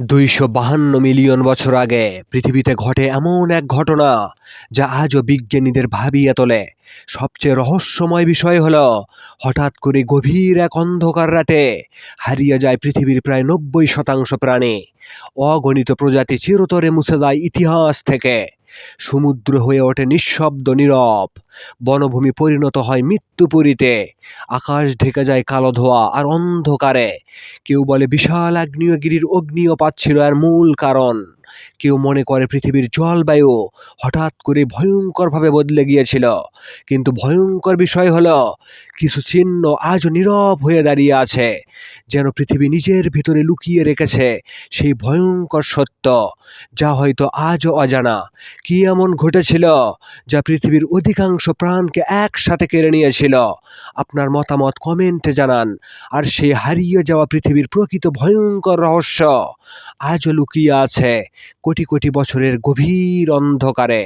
২৫২ million বছর আগে পৃথিবীতে ঘটে এমন এক ঘটনা যা আজও বিজ্ঞানীদের ভাবিয়ে তোলে। সবচেয়ে রহস্যময় বিষয় হলো, হঠাৎ করে গভীর এক অন্ধকার রাতে হারিয়ে যায় পৃথিবীর প্রায় ৯০% প্রাণী। অগণিত প্রজাতি চিরতরে মুছে যায় ইতিহাস থেকে। সমুদ্র হয়ে ওঠে নিঃশব্দ নীরব, বনভূমি পরিণত হয় মৃত্যুপুরীতে, আকাশ ঢেকে যায় কালো ধোঁয়া আর অন্ধকারে। কেউ বলে বিশাল আগ্নেয়গিরির অগ্ন্যুৎপাত ছিল এর মূল কারণ। কেউ মনে করে পৃথিবীর জলবায়ু হঠাৎ করে ভয়ঙ্করভাবে বদলে গিয়েছিল। কিন্তু ভয়ঙ্কর বিষয় হলো, কিছু চিহ্ন আজও নীরব হয়ে দাঁড়িয়ে আছে, যেন পৃথিবী নিজের ভিতরে লুকিয়ে রেখেছে সেই ভয়ঙ্কর সত্য, যা হয়তো আজও অজানা। কি এমন ঘটেছিল যা পৃথিবীর অধিকাংশ প্রাণকে একসাথে কেড়ে নিয়েছিল? আপনার মতামত কমেন্টে জানান। আর সেই হারিয়ে যাওয়া পৃথিবীর প্রকৃত ভয়ঙ্কর রহস্য আজও লুকিয়ে আছে কোটি কোটি বছরের গভীর অন্ধকারে।